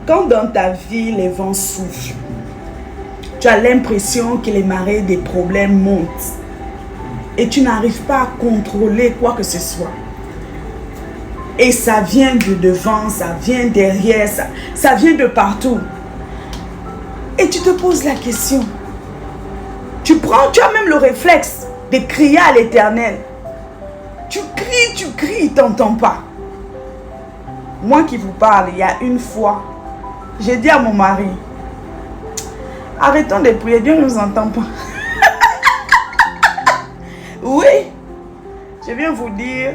Quand dans ta vie, les vents soufflent, tu as l'impression que les marées des problèmes montent et tu n'arrives pas à contrôler quoi que ce soit. Et ça vient de devant, ça vient derrière, ça vient de partout. Et tu te poses la question. Tu as même le réflexe de crier à l'Éternel. Tu cries, il ne t'entend pas. Moi qui vous parle, il y a une fois, j'ai dit à mon mari, arrêtons de prier, Dieu ne nous entend pas. Oui, je viens vous dire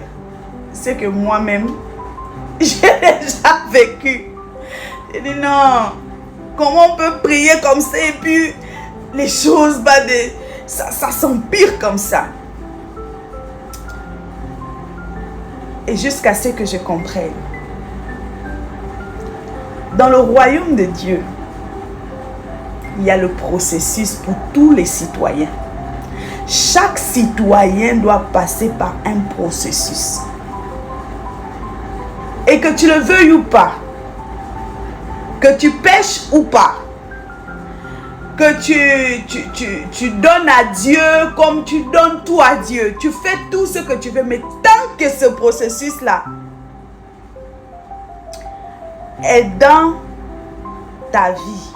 ce que moi-même, j'ai déjà vécu. J'ai dit non, comment on peut prier comme ça et puis les choses, ça s'empire comme ça. Et jusqu'à ce que je comprenne. Dans le royaume de Dieu, il y a le processus pour tous les citoyens. Chaque citoyen doit passer par un processus. Et que tu le veuilles ou pas, que tu pêches ou pas, que tu donnes à Dieu comme tu donnes tout à Dieu, tu fais tout ce que tu veux, mais tant que ce processus-là est dans ta vie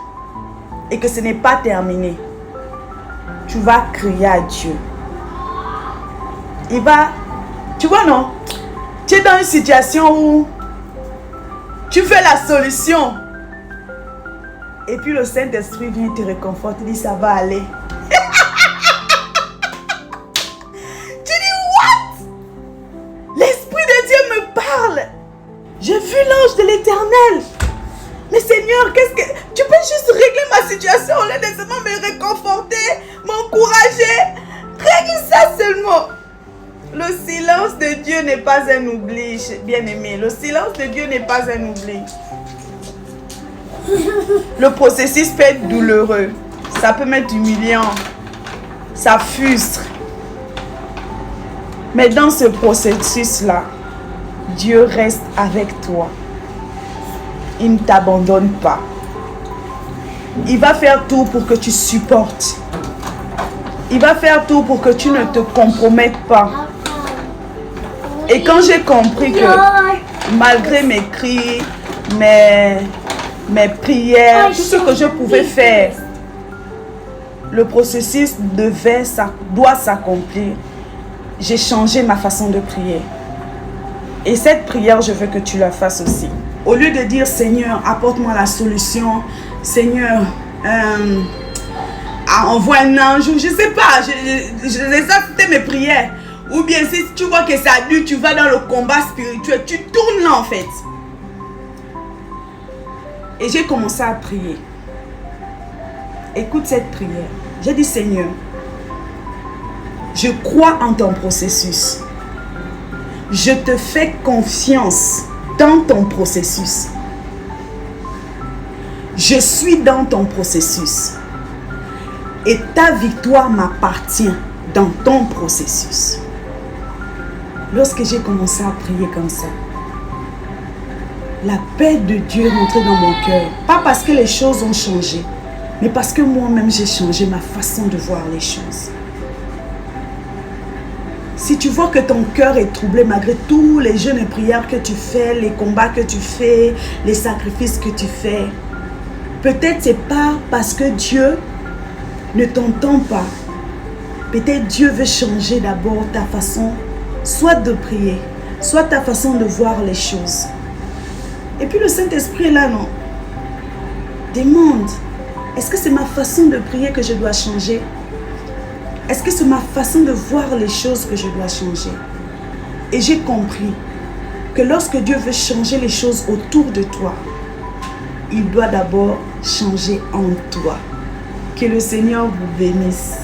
et que ce n'est pas terminé, tu vas crier à Dieu. Tu vois non, tu es dans une situation où tu fais la solution et puis le Saint-Esprit vient te réconforter, il dit ça va aller. Tu dis what? L'Esprit de Dieu me parle. J'ai vu l'ange de l'Éternel. Mais Seigneur, tu peux juste régler ma situation au lieu de seulement me réconforter, m'encourager. Règle ça seulement. Le silence de Dieu n'est pas un oubli, bien-aimé. Le silence de Dieu n'est pas un oubli. Le processus peut être douloureux. Ça peut être humiliant. Ça frustre. Mais dans ce processus-là, Dieu reste avec toi. Il ne t'abandonne pas. Il va faire tout pour que tu supportes. Il va faire tout pour que tu ne te compromettes pas. Et quand j'ai compris que malgré mes cris, mes prières, tout ce que je pouvais faire, le processus doit s'accomplir, j'ai changé ma façon de prier. Et cette prière, je veux que tu la fasses aussi. Au lieu de dire, Seigneur, apporte-moi la solution, Seigneur, envoie un ange, je ne sais pas, j'ai mes prières. Ou bien si tu vois que ça dure, tu vas dans le combat spirituel, tu tournes là en fait. Et j'ai commencé à prier. Écoute cette prière. J'ai dit, Seigneur, je crois en ton processus. Je te fais confiance dans ton processus. Je suis dans ton processus. Et ta victoire m'appartient dans ton processus. Lorsque j'ai commencé à prier comme ça, la paix de Dieu est rentrée dans mon cœur. Pas parce que les choses ont changé, mais parce que moi-même j'ai changé ma façon de voir les choses. Si tu vois que ton cœur est troublé malgré tous les jeûnes et prières que tu fais, les combats que tu fais, les sacrifices que tu fais, peut-être c'est pas parce que Dieu ne t'entend pas. Peut-être Dieu veut changer d'abord ta façon, soit de prier, soit ta façon de voir les choses. Et puis le Saint-Esprit est là, non? Demande, est-ce que c'est ma façon de prier que je dois changer? Est-ce que c'est ma façon de voir les choses que je dois changer? Et j'ai compris que lorsque Dieu veut changer les choses autour de toi, il doit d'abord changer en toi. Que le Seigneur vous bénisse.